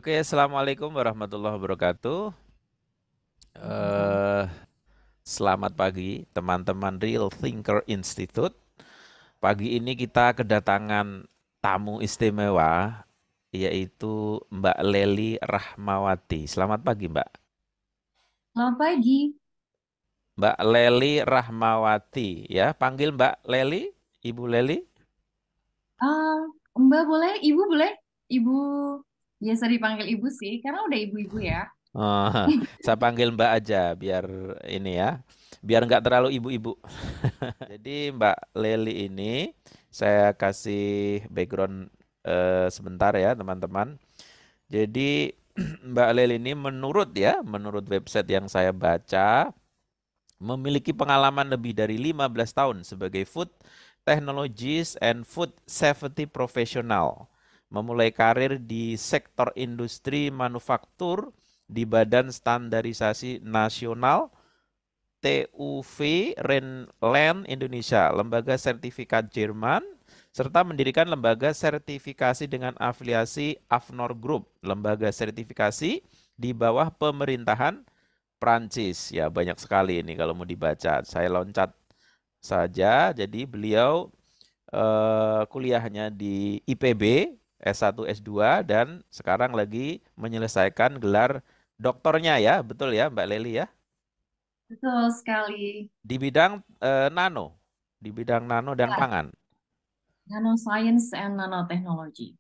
Oke, Assalamualaikum warahmatullahi wabarakatuh. Waalaikumsalam. Eh, Selamat pagi, teman-teman Real Thinker Institute. Pagi ini kita kedatangan tamu istimewa, yaitu Mbak Leli Rahmawati. Selamat pagi, Mbak. Selamat pagi. Mbak Leli Rahmawati, ya. Panggil Mbak Leli, Ibu Leli. Ah, Mbak boleh, Ibu boleh? Ibu biasa dipanggil Ibu sih, karena udah ibu-ibu ya. Oh, saya panggil Mbak aja, biar ini ya, biar nggak terlalu ibu-ibu. Jadi Mbak Leli ini saya kasih background sebentar ya teman-teman. Jadi Mbak Leli ini menurut website yang saya baca, memiliki pengalaman lebih dari 15 tahun sebagai food technologist and food safety professional. Memulai karir di sektor industri manufaktur di Badan Standarisasi Nasional TUV Rheinland Indonesia, lembaga sertifikat Jerman, serta mendirikan lembaga sertifikasi dengan afiliasi AFNOR Group, lembaga sertifikasi di bawah pemerintahan Prancis. Ya, banyak sekali ini kalau mau dibaca. Saya loncat saja. Jadi beliau kuliahnya di IPB S1 S2 dan sekarang lagi menyelesaikan gelar doktornya ya, betul ya Mbak Leli ya? Betul sekali. Di bidang nano, di bidang nano dan Ya, pangan. Nanoscience and Nanotechnology.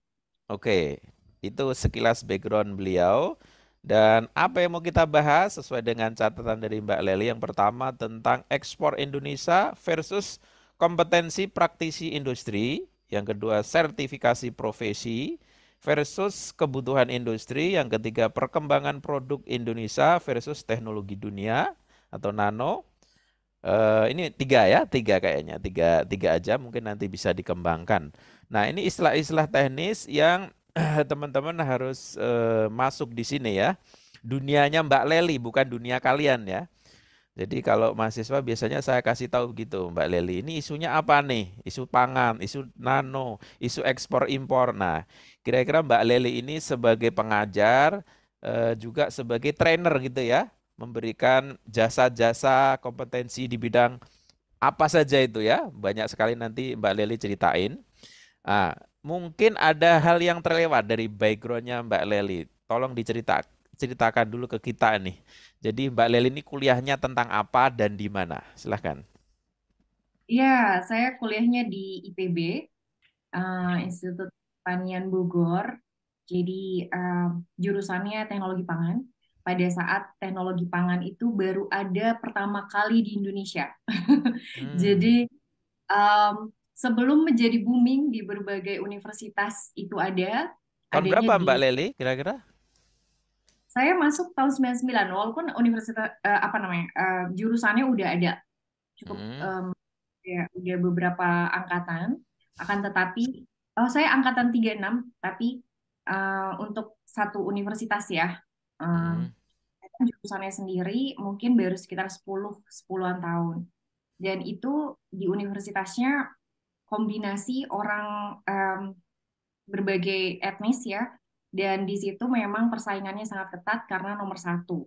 Oke, itu sekilas background beliau. Dan apa yang mau kita bahas sesuai dengan catatan dari Mbak Leli. Yang pertama tentang ekspor Indonesia versus kompetensi praktisi industri. Yang kedua sertifikasi profesi versus kebutuhan industri. Yang ketiga perkembangan produk Indonesia versus teknologi dunia atau nano. Ini tiga ya, tiga kayaknya, tiga, tiga aja mungkin nanti bisa dikembangkan. Nah ini istilah-istilah teknis yang teman-teman harus masuk di sini ya. Dunianya Mbak Leli, bukan dunia kalian ya. Jadi kalau mahasiswa biasanya saya kasih tahu gitu Mbak Leli, ini isunya apa nih? Isu pangan, isu nano, isu ekspor impor. Nah kira-kira Mbak Leli ini sebagai pengajar, juga sebagai trainer gitu ya, memberikan jasa-jasa kompetensi di bidang apa saja itu ya. Banyak sekali nanti Mbak Leli ceritain. Ah, mungkin ada hal yang terlewat dari backgroundnya Mbak Leli. Tolong ceritakan dulu ke kita nih. Jadi Mbak Leli ini kuliahnya tentang apa dan di mana? Silahkan. Ya, saya kuliahnya di IPB, Institut Pertanian Bogor. Jadi eh, jurusannya teknologi pangan. Pada saat teknologi pangan itu baru ada pertama kali di Indonesia. Jadi Hmm. um, sebelum menjadi booming di berbagai universitas itu Tahun adanya berapa Mbak di Leli kira-kira? saya masuk tahun 99 walaupun universitas apa namanya jurusannya udah ada cukup Hmm. ya udah beberapa angkatan akan tetapi saya angkatan 36 tapi untuk satu universitas ya Hmm. jurusannya sendiri mungkin baru sekitar 10-an tahun dan itu di universitasnya kombinasi orang berbagai etnis ya. Dan di situ memang persaingannya sangat ketat karena nomor satu,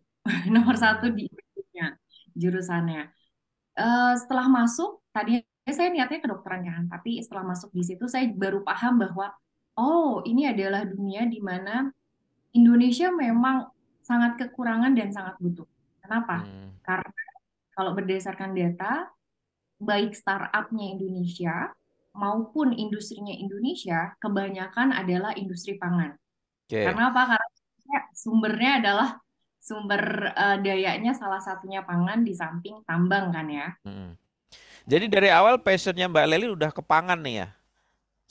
nomor satu Hmm. di Indonesia jurusannya. Setelah masuk, tadinya saya niatnya kedokteran kan, tapi setelah masuk di situ saya baru paham bahwa oh ini adalah dunia di mana Indonesia memang sangat kekurangan dan sangat butuh. Kenapa? Hmm. Karena kalau berdasarkan data, baik startupnya Indonesia maupun industrinya Indonesia, kebanyakan adalah industri pangan. Oke. Karena apa? Karena sumbernya adalah sumber dayanya salah satunya pangan di samping tambang kan ya. Hmm. Jadi dari awal passionnya Mbak Leli udah kepangan nih ya,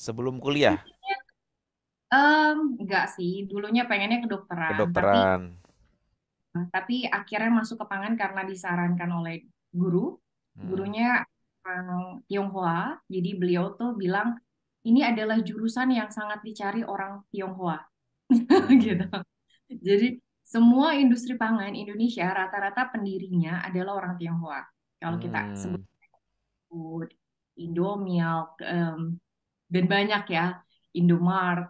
sebelum kuliah, Enggak sih, dulunya pengennya kedokteran, tapi kedokteran. akhirnya masuk ke pangan karena disarankan oleh guru. Hmm. Gurunya orang Tionghoa, jadi beliau tuh bilang ini adalah jurusan yang sangat dicari orang Tionghoa gitu. Hmm. Jadi semua industri pangan Indonesia rata-rata pendirinya adalah orang Tionghoa. Kalau kita sebut Hmm. Indomilk dan banyak ya, Indomart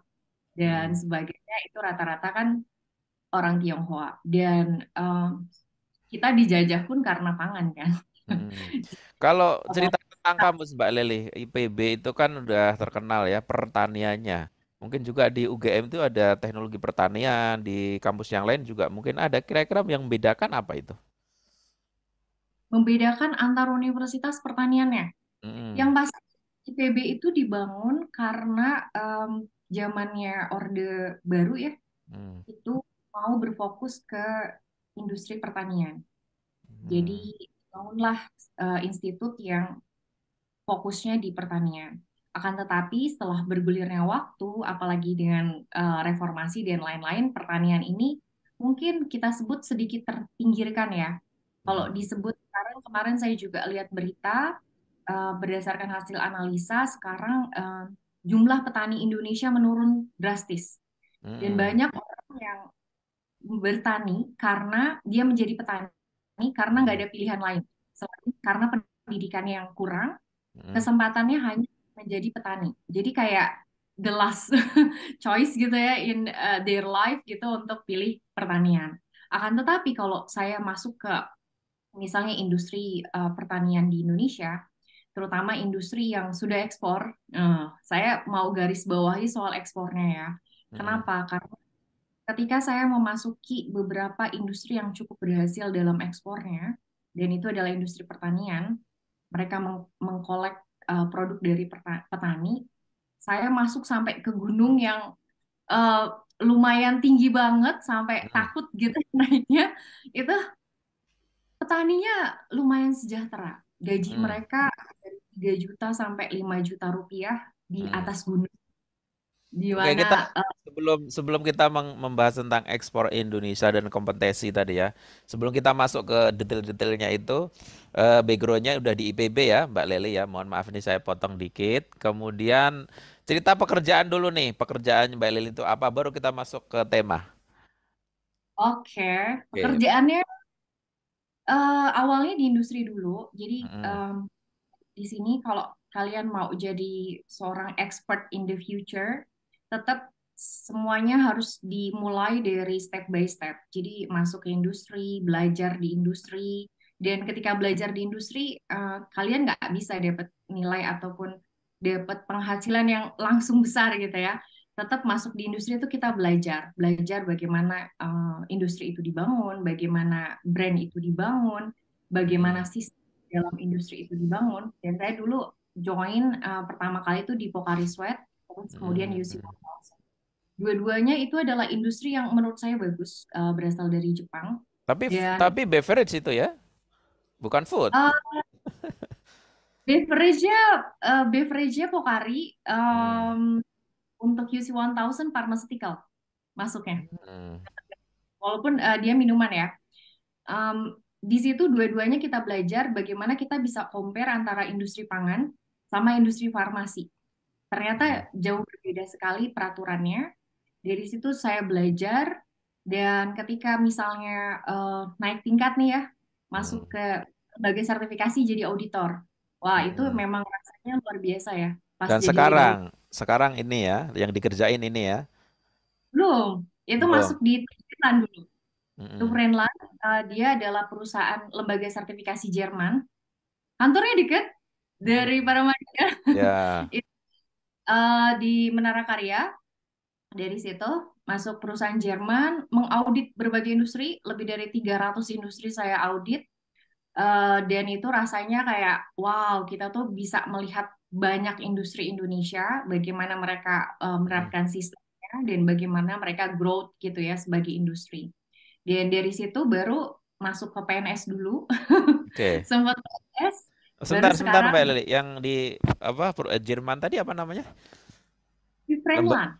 dan Hmm. sebagainya. ya itu rata-rata kan orang Tionghoa dan kita dijajah pun karena pangan kan. Mm-mm. Kalau Oh, cerita tentang kampus Mbak Leli, IPB itu kan udah terkenal ya pertaniannya. Mungkin juga di UGM itu ada teknologi pertanian, di kampus yang lain juga mungkin ada. Kira-kira yang membedakan apa itu? membedakan antar universitas pertaniannya. Yang Mm-mm. pasti IPB itu dibangun karena zamannya Orde Baru ya, Mm. itu mau berfokus ke industri pertanian. Mm. Jadi bangunlah institut yang fokusnya di pertanian. Akan tetapi setelah bergulirnya waktu, apalagi dengan reformasi dan lain-lain, pertanian ini mungkin kita sebut sedikit terpinggirkan ya. Kalau Mm. disebut sekarang, kemarin saya juga lihat berita, berdasarkan hasil analisa, sekarang jumlah petani Indonesia menurun drastis. Dan Mm. banyak orang yang bertani karena dia menjadi petani karena nggak Mm. ada pilihan lain. Selain karena pendidikannya yang kurang, Mm. kesempatannya hanya menjadi petani. Jadi kayak the last choice gitu ya in their life gitu untuk pilih pertanian. Akan tetapi kalau saya masuk ke misalnya industri pertanian di Indonesia, terutama industri yang sudah ekspor, saya mau garis bawahi soal ekspornya ya. Mm. Kenapa? Karena ketika saya memasuki beberapa industri yang cukup berhasil dalam ekspornya, dan itu adalah industri pertanian, mereka mengkolek produk dari petani. Saya masuk sampai ke gunung yang eh, lumayan tinggi banget, sampai Mm. takut gitu naiknya. Itu petaninya lumayan sejahtera. Gaji Mm. mereka dari 3 juta sampai 5 juta rupiah di Mm. atas gunung. Di Oke, kita mana sebelum sebelum kita membahas tentang ekspor Indonesia dan kompetensi tadi ya, sebelum kita masuk ke detail-detailnya itu, backgroundnya udah di IPB ya, Mbak Leli ya. Mohon maaf nih saya potong dikit. Kemudian cerita pekerjaan dulu nih, pekerjaan Mbak Leli itu apa? Baru kita masuk ke tema. oke, Oke. pekerjaannya awalnya di industri dulu. Jadi Mm-mm. di sini kalau kalian mau jadi seorang expert in the future, tetap semuanya harus dimulai dari step by step. Jadi masuk ke industri, belajar di industri, dan ketika belajar di industri, kalian nggak bisa dapat nilai ataupun dapat penghasilan yang langsung besar gitu ya. Tetap masuk di industri itu kita belajar, belajar bagaimana industri itu dibangun, bagaimana brand itu dibangun, bagaimana Mm-mm. sistem dalam industri itu dibangun. Dan saya dulu join pertama kali itu di Pocari Sweat, terus kemudian UC Mm-mm. Waterhouse. Dua-duanya itu adalah industri yang menurut saya bagus, berasal dari Jepang. Tapi Dan tapi beverage itu ya, bukan food. uh, beverage-nya beverage-nya Pocari Mm. untuk UC 1000 pharmaceutical masuknya. Mm. Walaupun dia minuman ya. Di situ dua-duanya kita belajar bagaimana kita bisa compare antara industri pangan sama industri farmasi. Mm. Ternyata jauh berbeda sekali peraturannya. Dari situ saya belajar dan ketika misalnya naik tingkat nih ya, masuk Mm. ke lembaga sertifikasi jadi auditor. Wah, itu Mm. memang rasanya luar biasa ya pas Dan jadi lead sekarang, auditor. sekarang ini ya, yang dikerjain ini ya, Belum, itu masuk belum. di Finland dulu. Itu Mm-mm. Finland, dia adalah perusahaan lembaga sertifikasi Jerman. Kantornya dekat dari Mm-mm. Paramadina. Ya. Itu, di Menara Karya. Dari situ masuk perusahaan Jerman, mengaudit berbagai industri, lebih dari 300 industri saya audit. Dan itu rasanya kayak, wow, kita tuh bisa melihat banyak industri Indonesia, bagaimana mereka Mm. menerapkan sistemnya, dan bagaimana mereka growth gitu ya sebagai industri. Dan dari situ baru masuk ke PNS dulu, Oke. sempat PNS, baru Sebentar, sebentar sekarang Mbak Lili. Yang di apa Jerman tadi apa namanya? di Lemba, Friendland,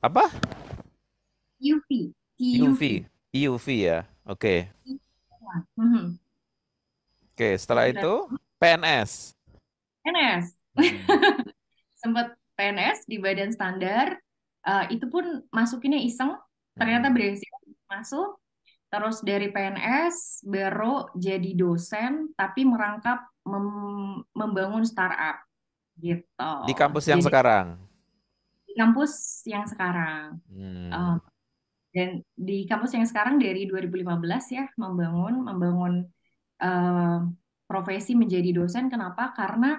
apa? TUV, UV. TUV. UV ya. Oke. Mhm. Oke, setelah Itu itu PNS. PNS. Mm. Sempat PNS di badan standar, itu pun masukinnya iseng, ternyata Mm. berhasil masuk. Terus dari PNS baru jadi dosen, tapi merangkap membangun startup gitu. Di kampus yang Jadi sekarang. di kampus yang sekarang. Hmm. Um, dan di kampus yang sekarang dari 2015 ya membangun membangun um, profesi menjadi dosen. Kenapa? Karena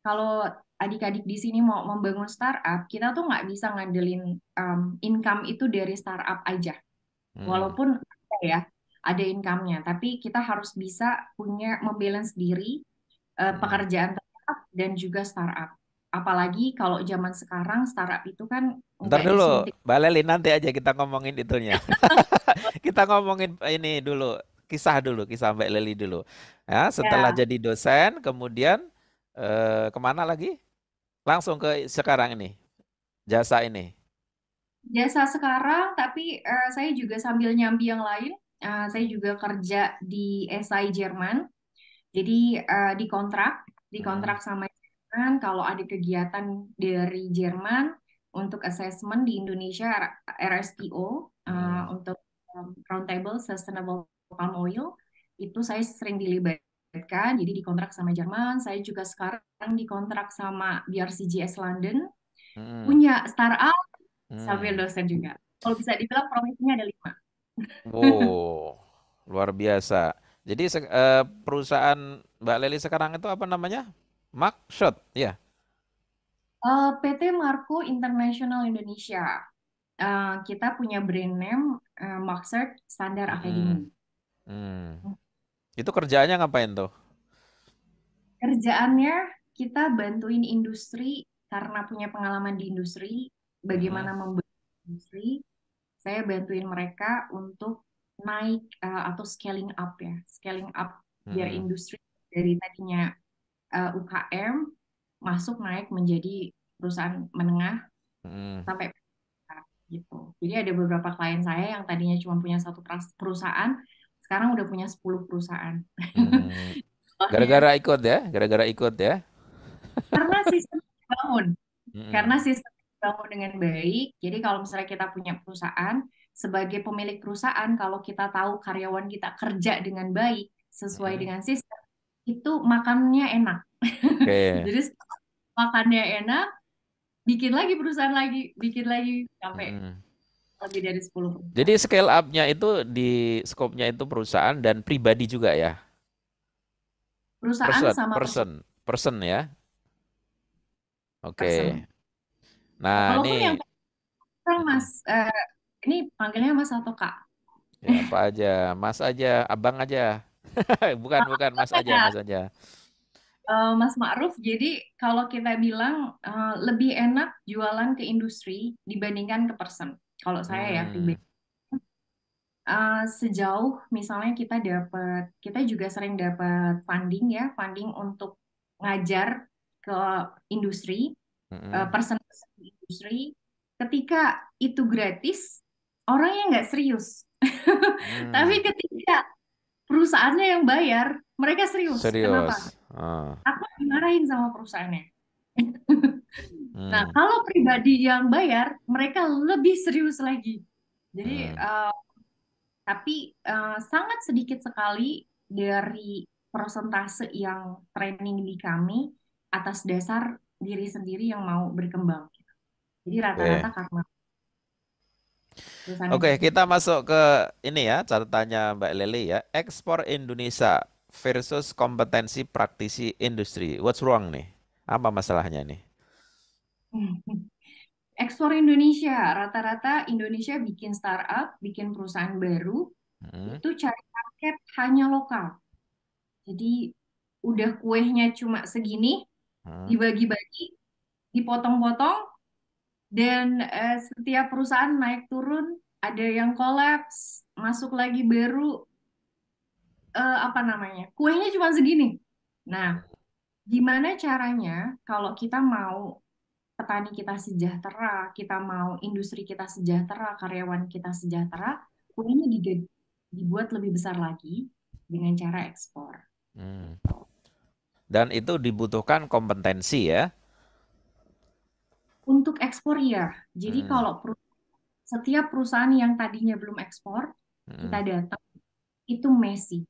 kalau adik-adik di sini mau membangun startup, kita tuh nggak bisa ngandelin income itu dari startup aja. Hmm. Walaupun ada ya, ada income-nya, tapi kita harus bisa punya membalance diri Hmm. pekerjaan tetap dan juga startup. Apalagi kalau zaman sekarang startup itu kan Ntar nggak dulu, disuntik. Mbak Leli nanti aja kita ngomongin itunya. Kita ngomongin ini dulu, kisah Mbak Leli dulu. Ya, setelah Ya, jadi dosen, kemudian kemana lagi? Langsung ke sekarang ini, jasa ini. jasa sekarang, tapi saya juga sambil nyambi yang lain. Saya juga kerja di SI Jerman. Jadi Hmm. dikontrak sama Jerman. Kalau ada kegiatan dari Jerman untuk assessment di Indonesia, RSPO Hmm. untuk Roundtable Sustainable Palm Oil, itu saya sering dilibatkan. Jadi dikontrak sama Jerman. Saya juga sekarang dikontrak sama BRCGS London, Hmm. punya startup sambil Hmm. dosen juga. Kalau bisa dibilang profesinya ada 5. Wow, luar biasa. Jadi perusahaan Mbak Leli sekarang itu apa namanya? Markshot, ya. PT Marco International Indonesia. Kita punya brand name Maxart Standar Hmm. Academy. Hmm. Itu kerjaannya ngapain tuh? Kerjaannya kita bantuin industri karena punya pengalaman di industri, Hmm. bagaimana membangun industri. Saya bantuin mereka untuk naik atau scaling up ya, scaling up biar Hmm. industri dari tadinya UKM masuk naik menjadi perusahaan menengah Hmm. sampai besar gitu. Jadi ada beberapa klien saya yang tadinya cuma punya satu perusahaan, sekarang udah punya 10 perusahaan. Hmm. Soalnya Gara-gara ikut ya, gara-gara ikut ya. karena sistem dibangun, karena Hmm. sistem dibangun dengan baik. Jadi kalau misalnya kita punya perusahaan, sebagai pemilik perusahaan, kalau kita tahu karyawan kita kerja dengan baik sesuai Hmm. dengan sistem, itu makannya enak. Oke. Jadi setelah makannya enak, bikin lagi, bikin lagi sampai Hmm. lebih dari 10 Jadi perusahaan. scale up-nya itu di scope-nya itu perusahaan dan pribadi juga ya. Perusahaan Person, sama person, person ya. Oke. person. Nah, Walaupun yang ini sekarang hmm, Mas, ini panggilnya Mas atau Kak? ya apa aja, Mas aja, Abang aja. Bukan Mas aja, Mas aja. Mas Ma'ruf, jadi kalau kita bilang lebih enak jualan ke industri dibandingkan ke person. Kalau saya ya Hmm. pribadi. Sejauh misalnya kita juga sering dapat funding ya, funding untuk ngajar ke industri, Hmm. person-person di industri. Ketika itu gratis, orangnya nggak serius. Tapi Hmm. ketika perusahaannya yang bayar, mereka serius. Kenapa? Serius. Ah. Aku dimarahin sama perusahaannya. Nah, Hmm. kalau pribadi yang bayar, mereka lebih serius lagi. Jadi, Hmm. tapi sangat sedikit sekali dari persentase yang training di kami atas dasar diri sendiri yang mau berkembang. Jadi rata-rata Oke. karena perusahaan yang Oke, bagus. kita masuk ke ini ya, catatannya Mbak Lely ya. Ekspor Indonesia versus kompetensi praktisi industri. What's wrong nih? Apa masalahnya nih? Ekspor Indonesia, rata-rata Indonesia bikin startup, bikin perusahaan baru, Hmm. itu cari market hanya lokal. Jadi udah kuehnya cuma segini, Hmm. dibagi-bagi, dipotong-potong, dan setiap perusahaan naik turun, ada yang kolaps, masuk lagi baru, apa namanya, kuehnya cuma segini. Nah, gimana caranya kalau kita mau petani kita sejahtera, kita mau industri kita sejahtera, karyawan kita sejahtera, kuehnya dibuat lebih besar lagi dengan cara ekspor. Hmm. Gitu. Dan itu dibutuhkan kompetensi ya. Untuk ekspor ya, jadi Hmm. kalau setiap perusahaan yang tadinya belum ekspor, kita Hmm. datang, itu Messi.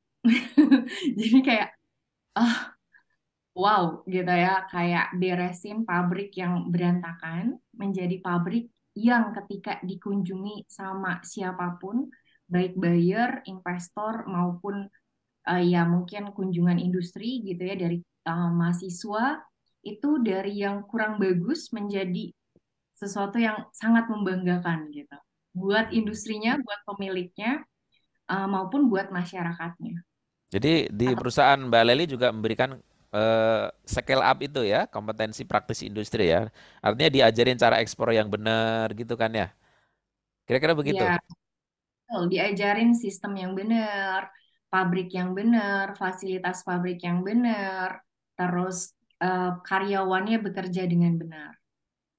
Jadi kayak, ah, wow gitu ya, kayak beresin pabrik yang berantakan menjadi pabrik yang ketika dikunjungi sama siapapun, baik buyer, investor maupun ya mungkin kunjungan industri gitu ya dari mahasiswa, itu dari yang kurang bagus menjadi sesuatu yang sangat membanggakan gitu. Buat Hmm. industrinya, buat pemiliknya, maupun buat masyarakatnya. Jadi di Atau perusahaan Mbak Leli juga memberikan scale up itu ya, kompetensi praktis industri ya. Artinya diajarin cara ekspor yang benar gitu kan ya. Kira-kira begitu. ya betul, diajarin sistem yang benar, pabrik yang benar, fasilitas pabrik yang benar, terus karyawannya bekerja dengan benar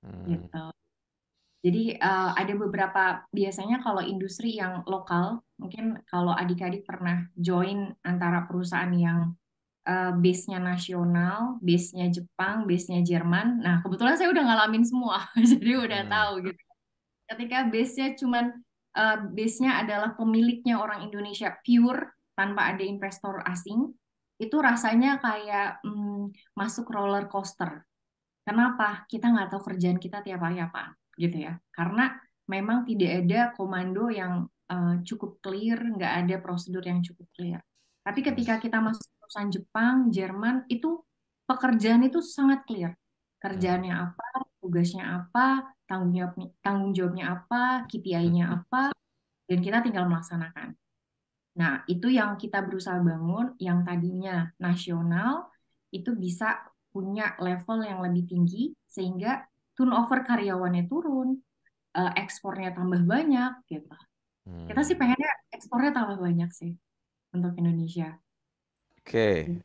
Hmm. gitu. Jadi ada beberapa biasanya kalau industri yang lokal, mungkin kalau adik-adik pernah join antara perusahaan yang base-nya nasional, base-nya Jepang, base-nya Jerman. Nah, kebetulan saya udah ngalamin semua, jadi udah Hmm. tahu gitu. Ketika base-nya cuman base-nya adalah pemiliknya orang Indonesia pure tanpa ada investor asing, itu rasanya kayak masuk roller coaster. Kenapa? Kita nggak tahu kerjaan kita tiap hari apa, gitu ya. Karena memang tidak ada komando yang cukup clear, nggak ada prosedur yang cukup clear. Tapi ketika kita masuk perusahaan Jepang, Jerman, itu pekerjaan itu sangat clear. Hmm. Kerjaannya apa, tugasnya apa, tanggung jawabnya apa, KPI-nya apa, dan kita tinggal melaksanakan. Nah, itu yang kita berusaha bangun, yang tadinya nasional, itu bisa punya level yang lebih tinggi, sehingga turnover karyawannya turun, ekspornya tambah banyak, gitu. Kita sih Hmm. pengennya ekspornya tambah banyak sih untuk Indonesia. Oke,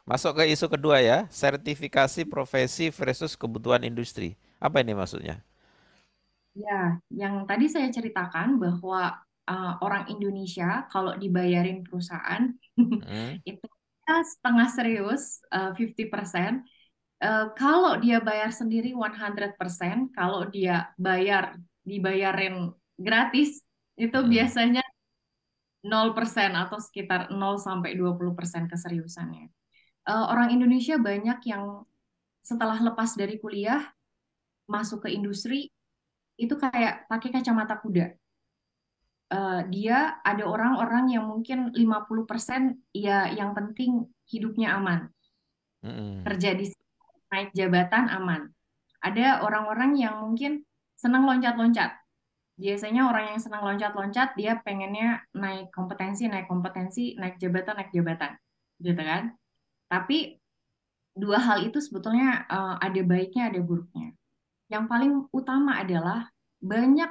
masuk ke isu kedua ya, sertifikasi profesi versus kebutuhan industri. Apa ini maksudnya? Ya, yang tadi saya ceritakan bahwa orang Indonesia kalau dibayarin perusahaan Hmm. itu ya setengah serius, 50%. Kalau dia bayar sendiri 100%, kalau dia dibayarin gratis, itu Hmm. biasanya 0% atau sekitar 0 sampai 20% keseriusannya. Orang Indonesia banyak yang setelah lepas dari kuliah, masuk ke industri, itu kayak pakai kacamata kuda. Dia ada orang-orang yang mungkin 50% ya yang penting hidupnya aman, Hmm. kerja di sini, naik jabatan aman. Ada orang-orang yang mungkin senang loncat-loncat. Biasanya orang yang senang loncat-loncat, dia pengennya naik kompetensi, naik jabatan, gitu kan? Tapi dua hal itu sebetulnya ada baiknya, ada buruknya. Yang paling utama adalah banyak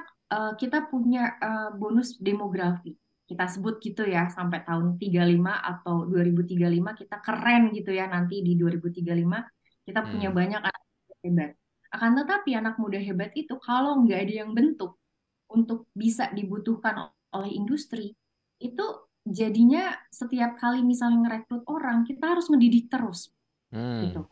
kita punya bonus demografi. Kita sebut gitu ya, sampai tahun 35 atau 2035 kita keren gitu ya, nanti di 2035 kita punya Hmm. banyak anak muda hebat. Akan tetapi anak muda hebat itu kalau nggak ada yang bentuk untuk bisa dibutuhkan oleh industri, itu jadinya setiap kali misalnya ngerekrut orang, kita harus mendidik terus Hmm. gitu.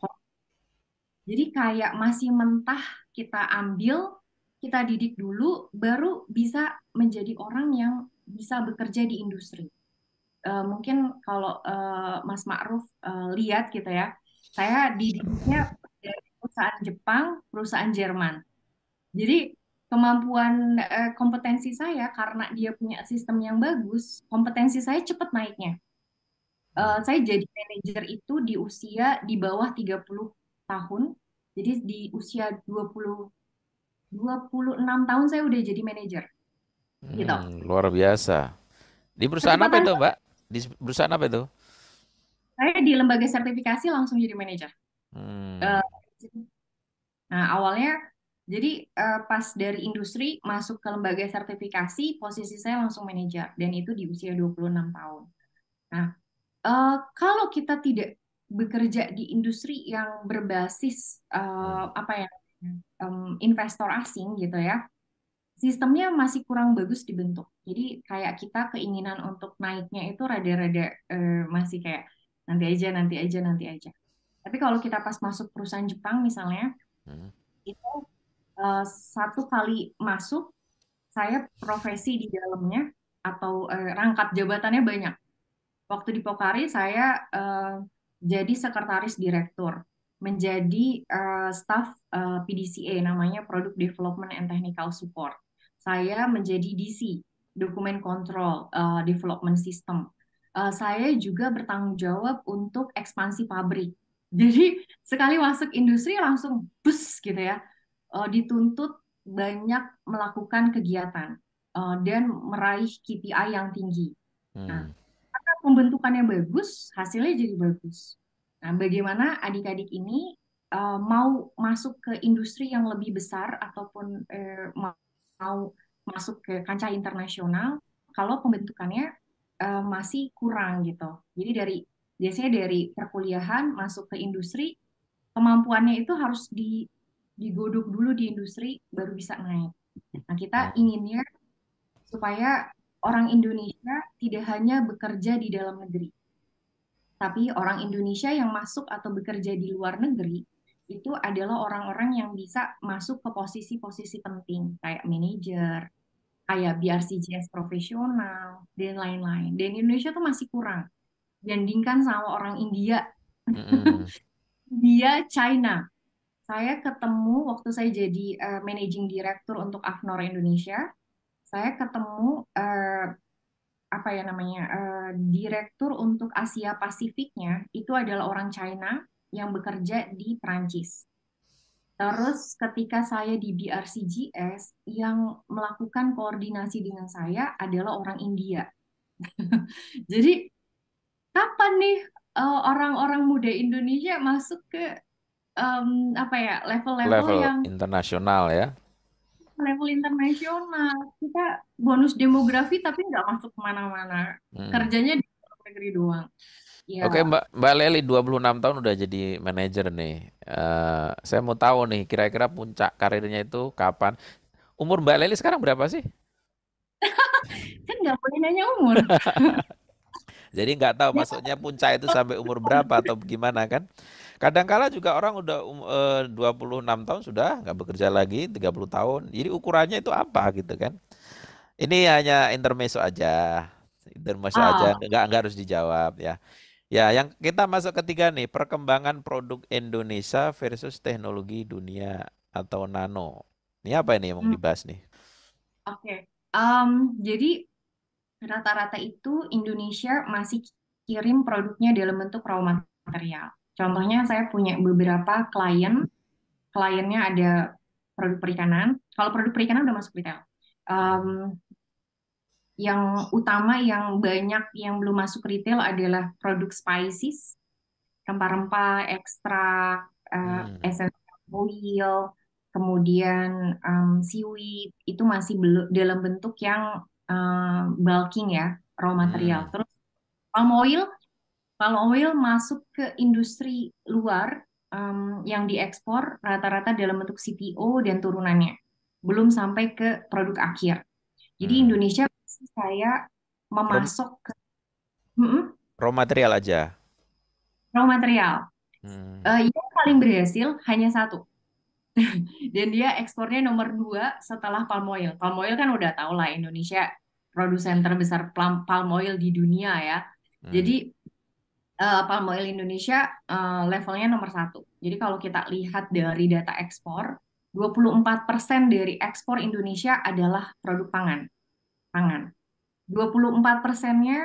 Jadi kayak masih mentah kita ambil, kita didik dulu, baru bisa menjadi orang yang bisa bekerja di industri. Mungkin kalau Mas Ma'ruf lihat gitu ya, saya didiknya dari perusahaan Jepang, perusahaan Jerman. Jadi kemampuan kompetensi saya karena dia punya sistem yang bagus, kompetensi saya cepat naiknya. Hmm. Saya jadi manajer itu di usia di bawah 30 tahun. Jadi di usia 26 tahun saya udah jadi manajer gitu. Luar biasa. Di perusahaan apa Kecepatan itu, Mbak? Di perusahaan apa itu? saya di lembaga sertifikasi langsung jadi manajer. Hmm. Eh, Nah, awalnya jadi pas dari industri masuk ke lembaga sertifikasi, posisi saya langsung manajer dan itu di usia 26 tahun. Nah, kalau kita tidak bekerja di industri yang berbasis Hmm. apa ya, investor asing gitu ya, sistemnya masih kurang bagus dibentuk. Jadi kayak kita keinginan untuk naiknya itu rada-rada masih kayak nanti aja, nanti aja, nanti aja. Tapi kalau kita pas masuk perusahaan Jepang misalnya, Hmm. itu eh, satu kali masuk, saya profesi di dalamnya atau rangkap jabatannya banyak. Waktu di Pokari saya jadi sekretaris direktur, menjadi staf PDCA, namanya Product Development and Technical Support. Saya menjadi DC, Document Control Development System. Saya juga bertanggung jawab untuk ekspansi pabrik. Jadi sekali masuk industri langsung bus gitu ya, dituntut banyak melakukan kegiatan dan meraih KPI yang tinggi. Nah, Hmm. karena pembentukannya bagus, hasilnya jadi bagus. Nah, bagaimana adik-adik ini mau masuk ke industri yang lebih besar ataupun mau masuk ke kancah internasional kalau pembentukannya masih kurang gitu. Jadi biasanya dari perkuliahan masuk ke industri, kemampuannya itu harus digodok dulu di industri baru bisa naik. Nah, kita Hmm. inginnya supaya orang Indonesia tidak hanya bekerja di dalam negeri, tapi orang Indonesia yang masuk atau bekerja di luar negeri itu adalah orang-orang yang bisa masuk ke posisi-posisi penting, kayak manajer, kayak BRCGS profesional, dan lain-lain. Dan Indonesia tuh masih kurang, bandingkan sama orang India, Hmm. India, China. Saya ketemu waktu saya jadi managing director untuk AFNOR Indonesia, saya ketemu apa ya namanya, direktur untuk Asia Pasifiknya itu adalah orang China yang bekerja di Prancis. Terus ketika saya di BRCGS, yang melakukan koordinasi dengan saya adalah orang India. Jadi kapan nih orang-orang muda Indonesia masuk ke apa ya, level-level Level yang internasional ya. level internasional? Kita bonus demografi tapi nggak masuk kemana-mana. Hmm. Kerjanya di dalam negeri doang. Ya, Oke, Mbak Leli 26 tahun udah jadi manajer nih. Saya mau tahu nih, kira-kira puncak karirnya itu kapan? Umur Mbak Leli sekarang berapa sih? kan nggak boleh nanya umur. Jadi nggak tahu Ya, maksudnya puncak itu sampai umur berapa atau gimana kan? Kadangkala juga orang udah 26 tahun sudah nggak bekerja lagi, 30 tahun. Jadi ukurannya itu apa gitu kan? Ini hanya intermezzo aja. Intermezzo aja, oh, nggak harus dijawab ya. Ya, yang kita masuk ketiga nih, perkembangan produk Indonesia versus teknologi dunia atau nano. Ini apa ini yang mau hmm, dibahas nih? oke. Jadi rata-rata itu Indonesia masih kirim produknya dalam bentuk raw material. Contohnya saya punya beberapa kliennya ada produk perikanan. Kalau produk perikanan udah masuk retail. Hmm. Em, yang utama yang banyak yang belum masuk retail adalah produk spices, rempah-rempah, ekstrak, Hmm. essential oil, kemudian seaweed itu masih belum dalam bentuk yang bulking ya, raw material. Hmm. Terus palm oil, palm oil masuk ke industri luar yang diekspor rata-rata dalam bentuk CPO dan turunannya, belum sampai ke produk akhir. Jadi Hmm. Indonesia saya Raw, memasok ke mm-mm, raw material aja. raw material. Hmm. Yang paling berhasil hanya satu, dan dia ekspornya nomor dua setelah palm oil. Palm oil kan udah tau lah Indonesia produsen terbesar palm oil di dunia ya. Hmm. Jadi palm oil Indonesia levelnya nomor satu. Jadi kalau kita lihat dari data ekspor, 24% dari ekspor Indonesia adalah produk pangan. Pangan. 24%-nya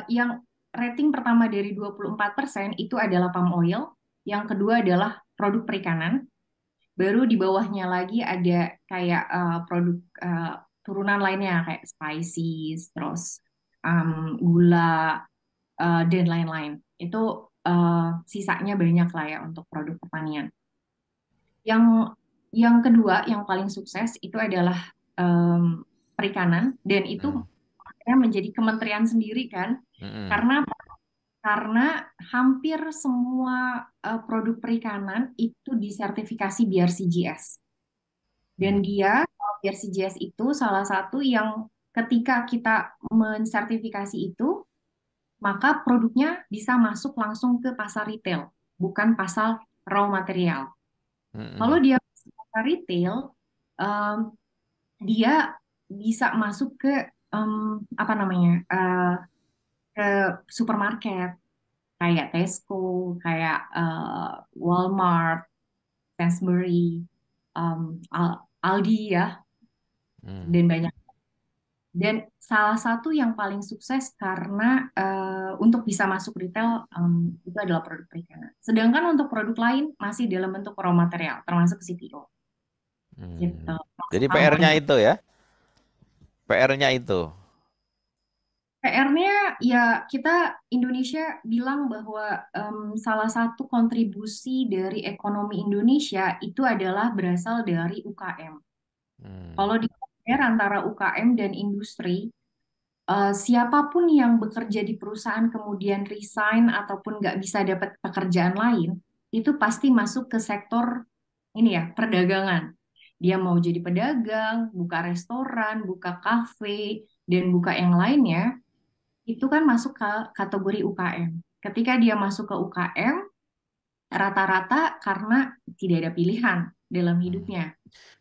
yang rating pertama dari 24% itu adalah palm oil, yang kedua adalah produk perikanan, baru di bawahnya lagi ada kayak produk turunan lainnya kayak spices, terus gula dan lain-lain. Itu sisanya banyak lah ya untuk produk pertanian. Yang yang kedua, yang paling sukses itu adalah perikanan dan itu Hmm. akhirnya menjadi kementerian sendiri kan, Hmm. karena hampir semua produk perikanan itu disertifikasi BRCGS. Dan Hmm. dia, BRCGS itu salah satu yang ketika kita mensertifikasi itu, maka produknya bisa masuk langsung ke pasar retail, bukan pasar raw material. Kalau Hmm. dia masuk pasar retail, em, dia bisa masuk ke apa namanya, ke supermarket, kayak Tesco, kayak Walmart, Sainsbury, Aldi ya, Hmm. dan banyak. Dan salah satu yang paling sukses karena untuk bisa masuk retail itu adalah produk perikanan. Sedangkan untuk produk lain masih dalam bentuk raw material, termasuk CPO, gitu. Hmm. Masuk Jadi PR-nya harmonisasi. itu ya, PR-nya itu. PR-nya ya kita Indonesia bilang bahwa salah satu kontribusi dari ekonomi Indonesia itu adalah berasal dari UKM. Hmm. Kalau di compare antara UKM dan industri, siapapun yang bekerja di perusahaan kemudian resign ataupun nggak bisa dapat pekerjaan lain, itu pasti masuk ke sektor ini ya, perdagangan. Dia mau jadi pedagang, buka restoran, buka kafe, dan buka yang lainnya, itu kan masuk ke kategori UKM. Ketika dia masuk ke UKM, rata-rata karena tidak ada pilihan dalam Hmm. hidupnya.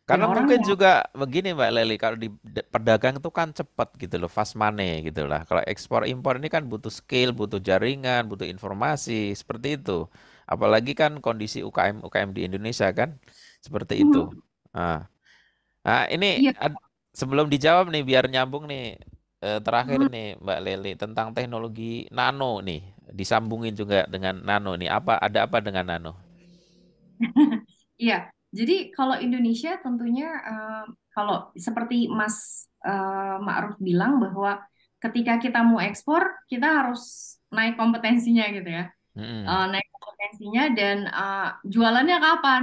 Dan Karena orang mungkin yang juga begini Mbak Leli, kalau di pedagang itu kan cepat gitu loh, fast money gitu lah. Kalau ekspor impor ini kan butuh skill, butuh jaringan, butuh informasi, seperti itu. Apalagi kan kondisi UKM di Indonesia kan seperti itu. Nah, nah ini iya, sebelum dijawab nih biar nyambung nih, terakhir mm, nih Mbak Leli tentang teknologi nano nih, disambungin juga dengan nano nih. Ada apa dengan nano? iya. Jadi kalau Indonesia tentunya kalau seperti Mas Ma'ruf bilang bahwa ketika kita mau ekspor, kita harus naik kompetensinya gitu ya. Hmm, Naik kompetensinya dan jualannya kapan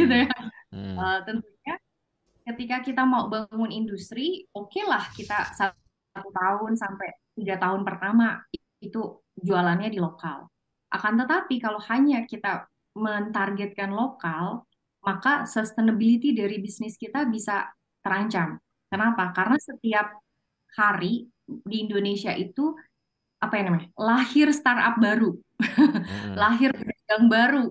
gitu ya. hmm, hmm, Tentunya ketika kita mau bangun industri, oke lah kita 1 tahun sampai 3 tahun pertama itu jualannya di lokal. Akan tetapi kalau hanya kita mentargetkan lokal, maka sustainability dari bisnis kita bisa terancam. Kenapa? Karena setiap hari di Indonesia itu apa yang namanya? Lahir startup baru, hmm, lahir pedagang baru.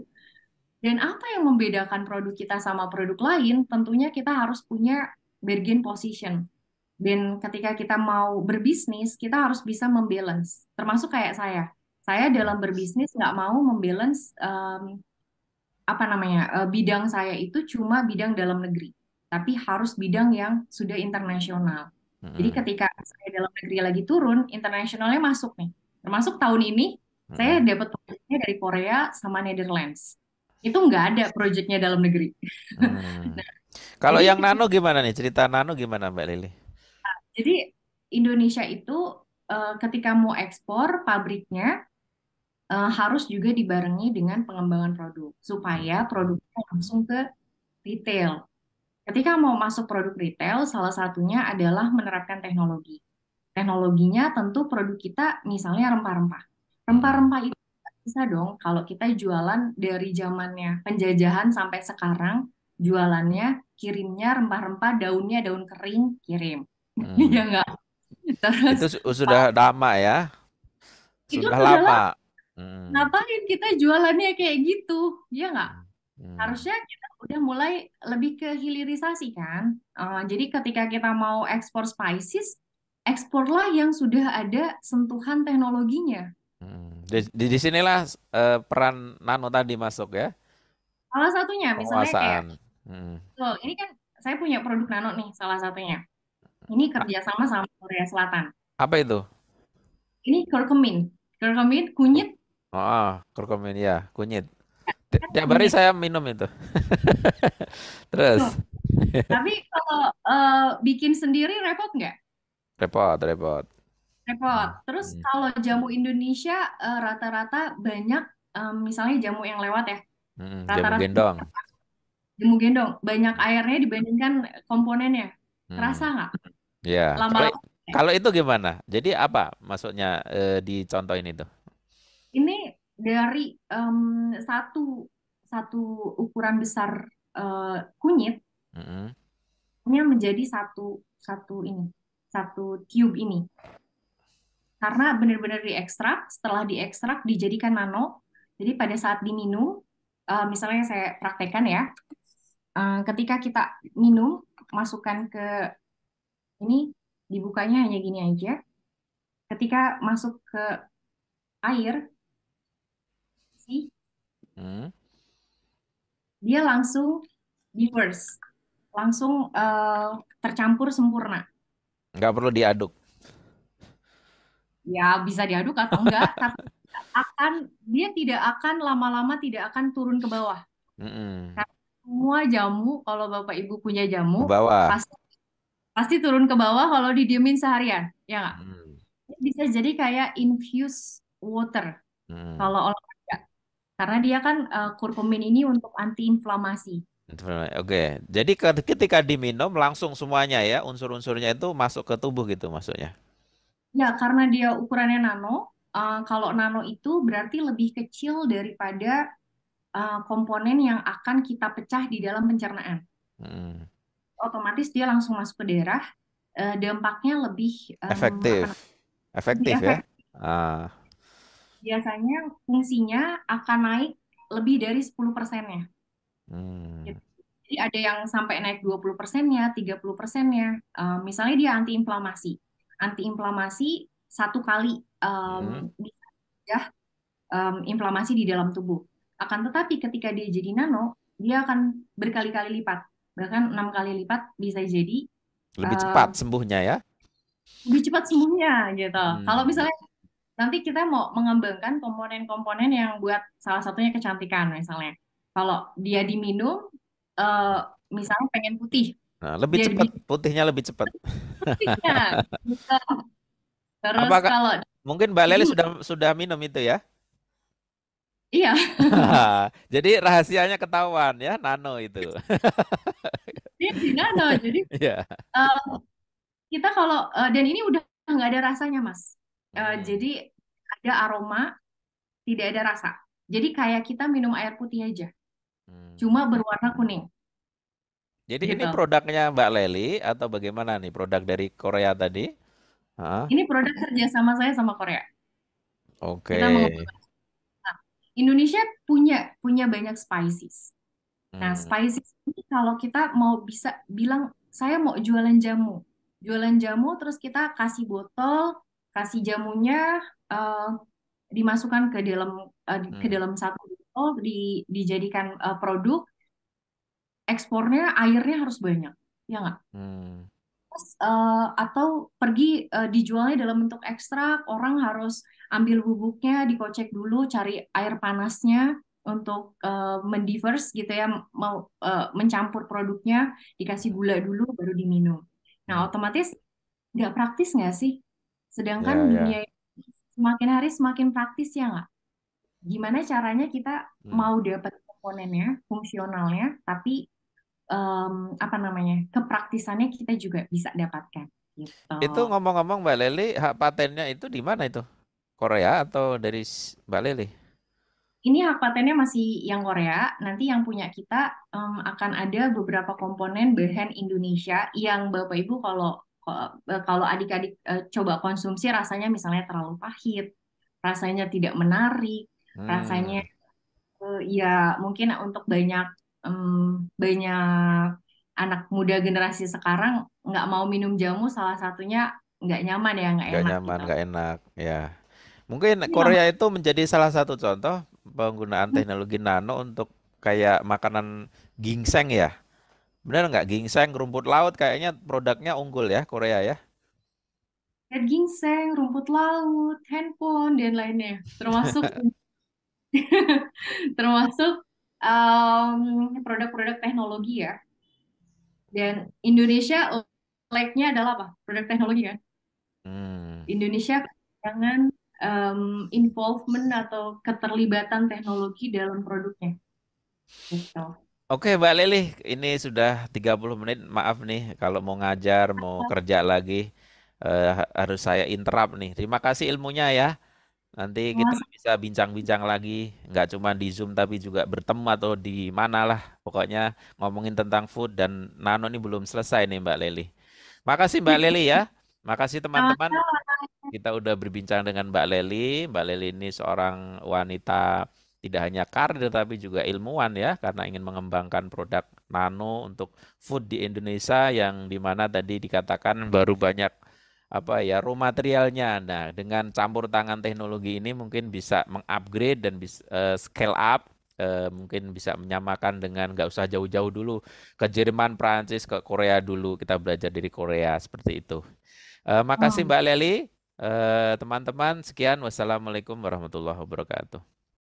Dan apa yang membedakan produk kita sama produk lain? Tentunya kita harus punya bargain position. Dan ketika kita mau berbisnis, kita harus bisa membalance. Termasuk kayak saya. Saya dalam berbisnis nggak mau membalance apa namanya bidang saya itu cuma bidang dalam negeri, tapi harus bidang yang sudah internasional. Jadi hmm, ketika saya dalam negeri lagi turun, internasionalnya masuk nih. Termasuk tahun ini saya hmm, dapat proyeknya dari Korea sama Netherlands. Itu nggak ada proyeknya dalam negeri. hmm. Nah, Kalau jadi yang nano ketika gimana nih? Cerita nano gimana Mbak Lili? jadi Indonesia itu ketika mau ekspor pabriknya harus juga dibarengi dengan pengembangan produk supaya produknya langsung ke retail. Ketika mau masuk produk retail, salah satunya adalah menerapkan teknologi. Teknologinya tentu produk kita misalnya rempah-rempah. Hmm, Rempah-rempah itu nggak bisa dong kalau kita jualan dari zamannya penjajahan sampai sekarang, jualannya, kirimnya rempah-rempah, daunnya daun kering, kirim. hmm. Ya enggak. Terus Itu sudah lama ya, itu sudah sudah lama. lama. Hmm, Ngapain kita jualannya kayak gitu? Ya nggak? hmm, Harusnya kita udah mulai lebih ke hilirisasi kan. Jadi ketika kita mau ekspor spices, eksporlah yang sudah ada sentuhan teknologinya. hmm. Di sinilah peran nano tadi masuk ya, Salah satunya, misalnya kayak, penguasaan. Hmm. tuh, ini kan saya punya produk nano nih, salah satunya. Ini kerjasama sama Korea Selatan. Apa itu? Ini curcumin. Curcumin, Oh, kunyit, oh, kurkumin ya, kunyit. kan Tiap hari kunyit. saya minum itu. Tuh. Terus Tapi kalau bikin sendiri repot nggak? repot, repot. Repot. Hmm, Terus hmm, kalau jamu Indonesia rata-rata banyak, misalnya jamu yang lewat ya, jamu rata-rata gendong. jamu gendong, banyak airnya dibandingkan komponennya. Kerasa Hmm. nggak? Ya, kalau Lama-lama. kalau itu gimana? Jadi apa maksudnya dicontohin itu? Ini dari satu satu ukuran besar kunyit, Mm-mm. ini menjadi satu satu ini, satu tube ini. Karena benar-benar diekstrak, setelah diekstrak dijadikan nano. Jadi pada saat diminum, misalnya saya praktekkan ya, ketika kita minum, masukkan ke ini, dibukanya hanya gini aja. Ketika masuk ke air, Hmm. Dia langsung diverse, langsung tercampur sempurna. Nggak perlu diaduk. Ya bisa diaduk atau enggak, tapi akan dia tidak akan lama-lama tidak akan turun ke bawah. Mm-mm. Karena semua jamu, kalau Bapak Ibu punya jamu, Ke bawah. pasti pasti turun ke bawah kalau didiemin seharian, ya nggak? Hmm. Bisa jadi kayak infused water Hmm. kalau olahraga. Karena dia kan kurkumin ini untuk antiinflamasi. Oke, jadi ketika diminum langsung semuanya ya unsur-unsurnya itu masuk ke tubuh gitu maksudnya. Ya, karena dia ukurannya nano, kalau nano itu berarti lebih kecil daripada komponen yang akan kita pecah di dalam pencernaan. Hmm. Otomatis dia langsung masuk ke darah, dampaknya lebih apa Efektif, namanya, lebih efektif ya. efektif. Ah. Biasanya fungsinya akan naik lebih dari 10%-nya. Hmm. Gitu. Jadi ada yang sampai naik 20%-nya, 30%-nya. Misalnya dia antiinflamasi. Antiinflamasi satu kali Hmm. bisa mencegah inflamasi di dalam tubuh. Akan tetapi ketika dia jadi nano, dia akan berkali-kali lipat, bahkan 6 kali lipat bisa jadi Lebih eh, cepat sembuhnya ya. lebih cepat sembuhnya gitu. Kalau Hmm. misalnya nanti kita mau mengembangkan komponen-komponen yang buat salah satunya kecantikan misalnya. Kalau dia diminum, eh, misalnya pengen putih, Nah, lebih dia cepat, diminum putihnya lebih cepat. putihnya. Gitu. Terus Apakah kalau mungkin Mbak Leli dulu, sudah minum itu ya? iya, Jadi rahasianya ketahuan ya, nano itu. dia di nano. Jadi Iya. eh, kita kalau dan ini udah nggak ada rasanya, Mas. Hmm. Jadi ada aroma, tidak ada rasa. Jadi kayak kita minum air putih aja, Hmm. cuma berwarna kuning Jadi ini gitu. produknya Mbak Leli atau bagaimana nih? Produk dari Korea tadi? Hah? Ini produk kerjasama saya sama Korea. Oke. Kita mengembangkan. Nah, Indonesia punya punya banyak spices. Nah, Hmm. spices ini kalau kita mau bisa bilang saya mau jualan jamu terus kita kasih botol, kasih jamunya eh, dimasukkan ke Hmm. dalam satu botol, dijadikan produk, ekspornya airnya harus banyak, ya nggak? Hmm. Terus, atau pergi dijualnya dalam bentuk ekstrak, orang harus ambil bubuknya, dikocek dulu, cari air panasnya untuk mendiverse gitu ya, mau mencampur produknya, dikasih gula dulu, baru diminum. Nah, Hmm. otomatis nggak praktis nggak sih? Sedangkan Ya, dunia ya. semakin hari semakin praktis ya nggak? Gimana caranya kita Hmm. mau dapat komponennya, fungsionalnya, tapi apa namanya, kepraktisannya kita juga bisa dapatkan gitu. Itu ngomong-ngomong Mbak Leli, hak patennya itu di mana itu? Korea atau dari Mbak Leli? Ini hak patennya masih yang Korea. Nanti yang punya kita akan ada beberapa komponen bahan Indonesia yang Bapak Ibu kalau adik-adik coba konsumsi rasanya misalnya terlalu pahit, rasanya tidak menarik, rasanya Hmm. ya mungkin untuk banyak anak muda generasi sekarang nggak mau minum jamu salah satunya nggak nyaman ya nggak Nggak enak nyaman, gitu. nggak enak. Ya. Mungkin Ini nggak Korea itu menjadi salah satu contoh penggunaan mau teknologi nano untuk kayak makanan ginseng ya. Benar nggak? Ginseng, rumput laut kayaknya produknya unggul ya Korea ya. lihat ginseng, rumput laut, handphone dan lainnya termasuk termasuk produk-produk teknologi ya. Dan Indonesia like-nya adalah apa? Produk teknologi kan. Hmm. Indonesia jangan involvement atau keterlibatan teknologi dalam produknya gitu. Oke Mbak Lili, ini sudah 30 menit. Maaf nih kalau mau ngajar, mau kerja lagi harus saya interrupt nih. Terima kasih ilmunya ya. Nanti kita Mas, bisa bincang-bincang lagi, nggak cuma di Zoom tapi juga bertemu atau di mana lah. Pokoknya ngomongin tentang food dan nano ini belum selesai nih Mbak Leli. Makasih Mbak Leli ya. Makasih teman-teman. Kita udah berbincang dengan Mbak Leli. Mbak Leli ini seorang wanita tidak hanya karir tapi juga ilmuwan ya, karena ingin mengembangkan produk nano untuk food di Indonesia yang dimana tadi dikatakan baru banyak apa ya raw materialnya. Nah, dengan campur tangan teknologi ini mungkin bisa mengupgrade dan bisa scale up mungkin bisa menyamakan dengan nggak usah jauh-jauh dulu ke Jerman, Prancis, ke Korea dulu. Kita belajar dari Korea seperti itu. Makasih Oh, Mbak Leli. Teman-teman, sekian. Wassalamualaikum warahmatullahi wabarakatuh.